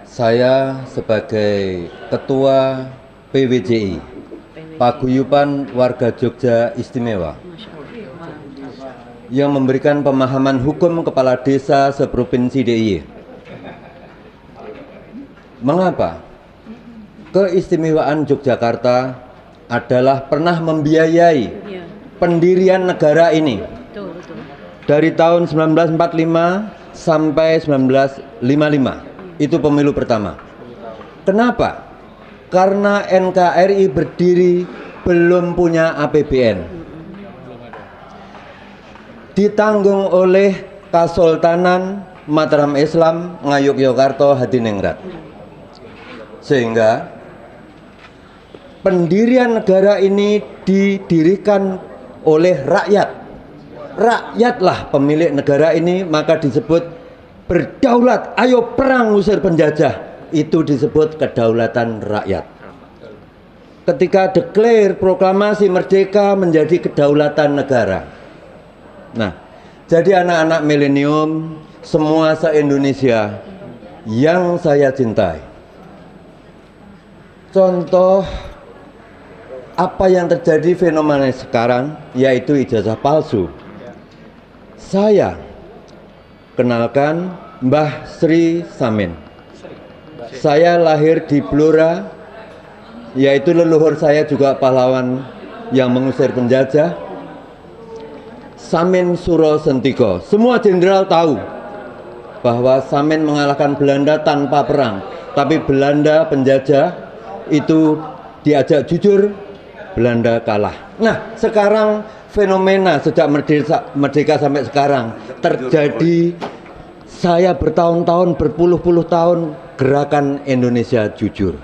Saya sebagai Ketua PWJI, Paguyuban Warga Jogja Istimewa, yang memberikan pemahaman hukum kepala desa seprovinsi DIY. Mengapa? Keistimewaan Yogyakarta adalah pernah membiayai pendirian negara ini dari tahun 1945 sampai 1955. Itu pemilu pertama. Kenapa? Karena NKRI berdiri belum punya APBN. Ditanggung oleh Kasultanan Mataram Islam Ngayogyakarta Hadiningrat. Sehingga pendirian negara ini didirikan oleh rakyat. Rakyatlah pemilik negara ini, maka disebut berdaulat, ayo perang usir penjajah. Itu disebut kedaulatan rakyat. Ketika declare proklamasi merdeka menjadi kedaulatan negara. Nah, jadi anak-anak milenium semua se-Indonesia yang saya cintai, contoh apa yang terjadi fenomena sekarang, yaitu ijazah palsu. Saya kenalkan Mbah Sri Samin. Saya lahir di Blora, yaitu leluhur saya juga pahlawan yang mengusir penjajah, Samin Suro Sentiko. Semua jenderal tahu bahwa Samin mengalahkan Belanda tanpa perang, tapi Belanda penjajah itu diajak jujur, Belanda kalah. Nah, sekarang fenomena sejak merdeka sampai sekarang terjadi. Saya bertahun-tahun, berpuluh-puluh tahun gerakan Indonesia Jujur.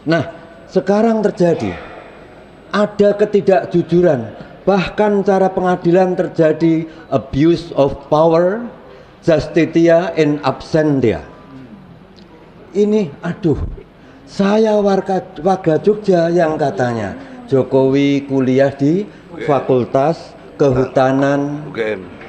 Nah, sekarang terjadi ada ketidakjujuran, bahkan cara pengadilan terjadi abuse of power, justitia in absentia. Ini aduh, saya warga Jogja yang katanya Jokowi kuliah di Fakultas Kehutanan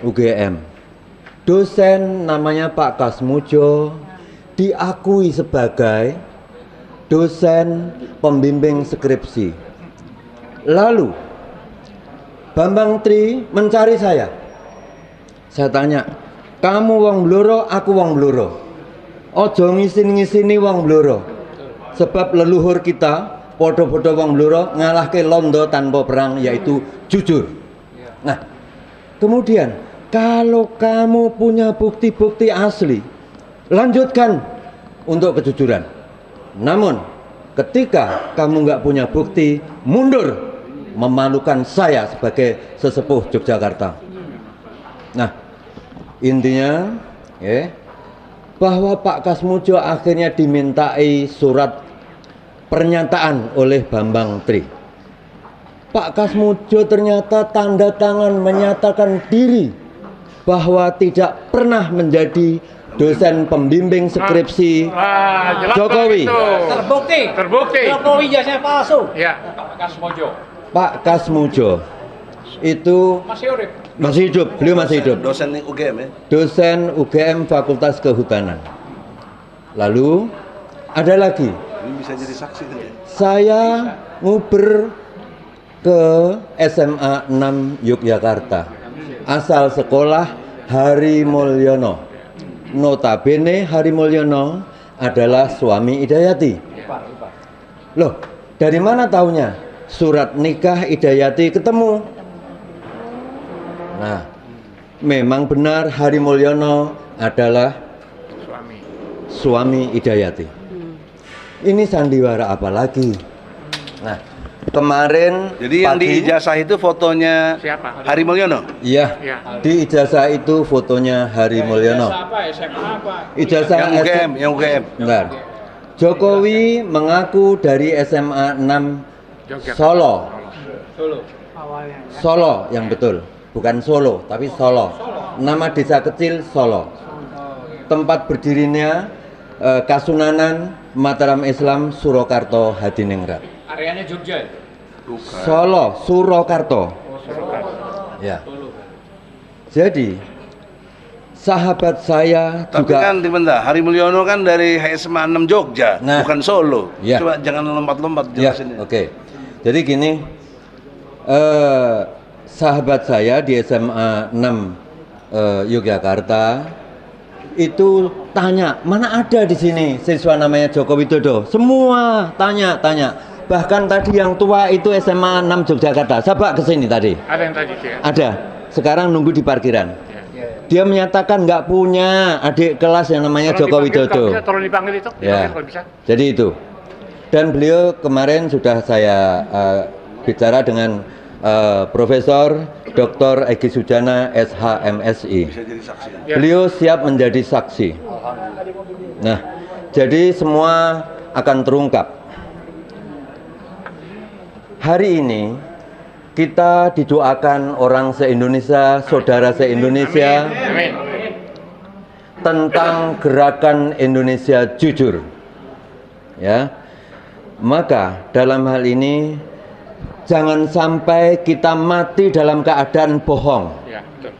UGM. Dosen namanya Pak Kasmujo diakui sebagai dosen pembimbing skripsi. Lalu Bambang Tri mencari saya. Saya tanya, kamu wong Blora, aku wong Blora. Ojo ngisin-ngisini wong Blora. Sebab leluhur kita podo-podo wong Blora ngalahke Londo tanpa perang, yaitu jujur. Nah, kemudian kalau kamu punya bukti-bukti asli, lanjutkan untuk kejujuran. Namun, ketika kamu nggak punya bukti, mundur, memalukan saya sebagai sesepuh Yogyakarta. Nah, intinya, bahwa Pak Kasmujo akhirnya dimintai surat pernyataan oleh Bambang Tri. Pak Kasmujo ternyata tanda tangan menyatakan diri bahwa tidak pernah menjadi dosen pembimbing skripsi Jokowi. Terbukti. Jokowi jasanya palsu. Ya, Pak Kasmujo. Pak Kasmujo itu masih hidup, beliau masih hidup. Dosen UGM ya? Dosen UGM Fakultas Kehutanan. Lalu ada lagi. Ini bisa jadi saksi kan ya? Saya nguber ke SMA 6 Yogyakarta. Asal sekolah Hari Mulyono. Notabene Hari Mulyono adalah suami Idayati. Loh, dari mana taunya? Surat nikah Idayati ketemu. Nah, memang benar Hari Mulyono adalah suami Idayati. Ini sandiwara apa lagi? Nah, kemarin jadi yang di ijazah itu fotonya siapa? Hari Mulyono? Iya, Ya. di ijazah itu fotonya Hari Mulyono. Apa? SMA apa? Ijazah Yang UGM, yang UGM. Benar. Jokowi mengaku dari SMA 6 Solo. Solo yang betul, bukan Solo, tapi Solo. Nama desa kecil Solo. Tempat berdirinya Kasunanan Mataram Islam Surakarta Hadiningrat. Areanya Jogja. Solo, Surakarta. Ya. Jadi sahabat saya Tapi juga. kan bentar, Hari Mulyono kan dari SMA 6 Jogja, Nah. bukan Solo. Ya. Coba jangan lompat-lompat Ya, jelasinnya. oke. Jadi gini, sahabat saya di SMA 6 Yogyakarta itu tanya, mana ada di sini siswa namanya Joko Widodo? Semua tanya. Bahkan tadi yang tua itu SMA 6 Yogyakarta. Coba ke sini tadi. Ada yang tadi itu ya? Ada. Sekarang nunggu di parkiran. Dia menyatakan nggak punya adik kelas yang namanya Joko Widodo. Tolong dipanggil itu. Ya. Kalau bisa. Jadi itu. Dan beliau kemarin sudah saya bicara dengan Profesor Dr. Egy Sujana SHMSI. Bisa jadi saksi. Ya. Beliau siap menjadi saksi. Nah, jadi semua akan terungkap. Hari ini kita didoakan orang se-Indonesia, saudara se-Indonesia, Amin. tentang gerakan Indonesia jujur. Ya. Maka dalam hal ini jangan sampai kita mati dalam keadaan bohong, Ya, betul.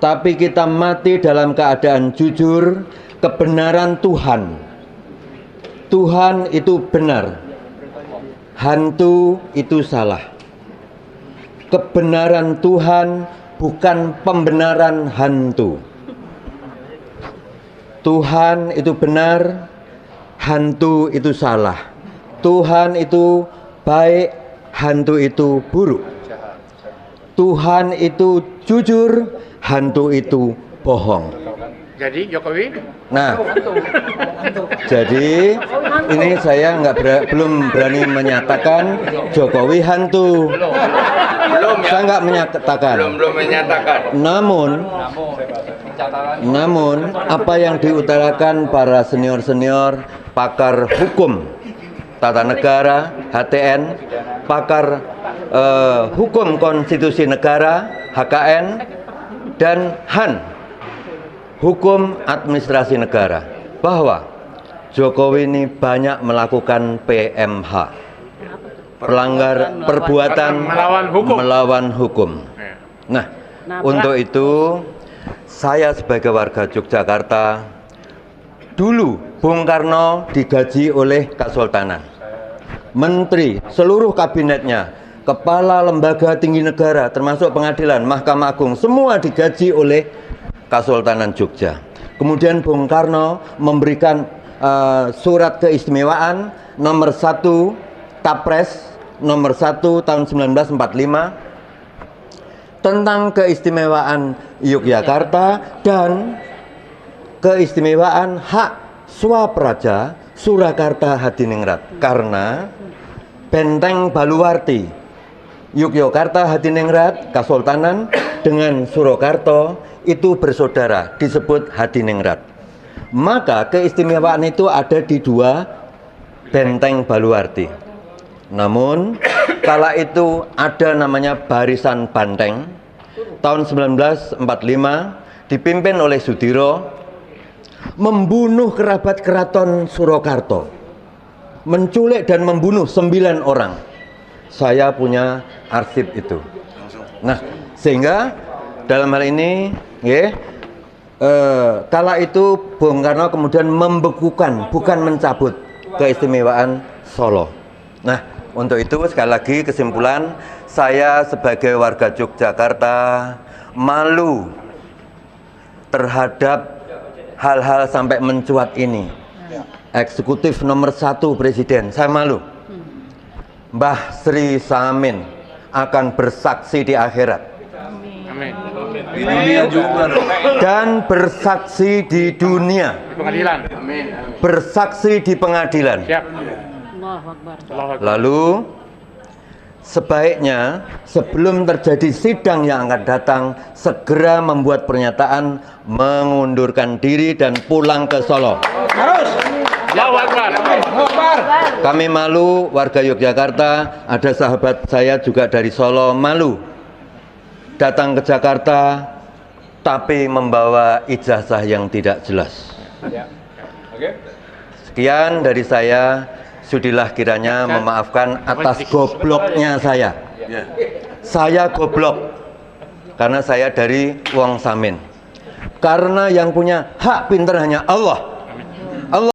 tapi kita mati dalam keadaan jujur, kebenaran Tuhan. Tuhan itu benar, hantu itu salah. Kebenaran Tuhan bukan pembenaran hantu. Tuhan itu benar, hantu itu salah. Tuhan itu baik, hantu itu buruk. Tuhan itu jujur, hantu itu bohong. Jadi Jokowi Nah, jadi ini saya belum berani menyatakan Jokowi hantu. Belum ya. Saya nggak menyatakan. Belum menyatakan. Namun apa yang diutarakan para senior-senior pakar hukum tata negara HTN, pakar hukum konstitusi negara HKN, dan HAN hukum administrasi negara, bahwa Jokowi ini banyak melakukan PMH, perbuatan melawan hukum. Nah, untuk itu saya sebagai warga Yogyakarta, dulu Bung Karno digaji oleh Kesultanan, menteri, seluruh kabinetnya, kepala lembaga tinggi negara, termasuk pengadilan, Mahkamah Agung, semua digaji oleh Kesultanan Jogja. Kemudian Bung Karno memberikan surat keistimewaan nomor 1 Tapres nomor 1 tahun 1945 tentang keistimewaan Yogyakarta dan keistimewaan hak Swapraja Surakarta Hadiningrat, karena Benteng Baluwarti Yogyakarta Hadiningrat Kesultanan dengan Surakarta itu bersaudara, disebut Hadiningrat. Maka keistimewaan itu ada di dua Benteng Baluwarti. Namun kala itu ada namanya Barisan Banteng tahun 1945 dipimpin oleh Sudiro, membunuh kerabat keraton Surakarta, menculik dan membunuh 9 orang. Saya punya arsip itu. Nah, sehingga dalam hal ini kala itu Bung Karno kemudian membekukan, bukan mencabut keistimewaan Solo. Nah, untuk itu sekali lagi kesimpulan, saya sebagai warga Yogyakarta malu terhadap hal-hal sampai mencuat ini. Eksekutif nomor 1 Presiden, saya malu. Mbah Sri Samin akan bersaksi di akhirat. Amin. Di dunia juga. Dan bersaksi di dunia. Di pengadilan. Bersaksi di pengadilan. Siap. Allahu Akbar. Allahu Akbar. Lalu sebaiknya sebelum terjadi sidang yang akan datang, segera membuat pernyataan mengundurkan diri dan pulang ke Solo. Allahu Akbar. Kami malu, warga Yogyakarta, ada sahabat saya juga dari Solo, malu datang ke Jakarta tapi membawa ijazah yang tidak jelas. Sekian dari saya, sudilah kiranya memaafkan atas gobloknya saya. Saya goblok karena saya dari Wong Samin. Karena yang punya hak pinter hanya Allah. Allah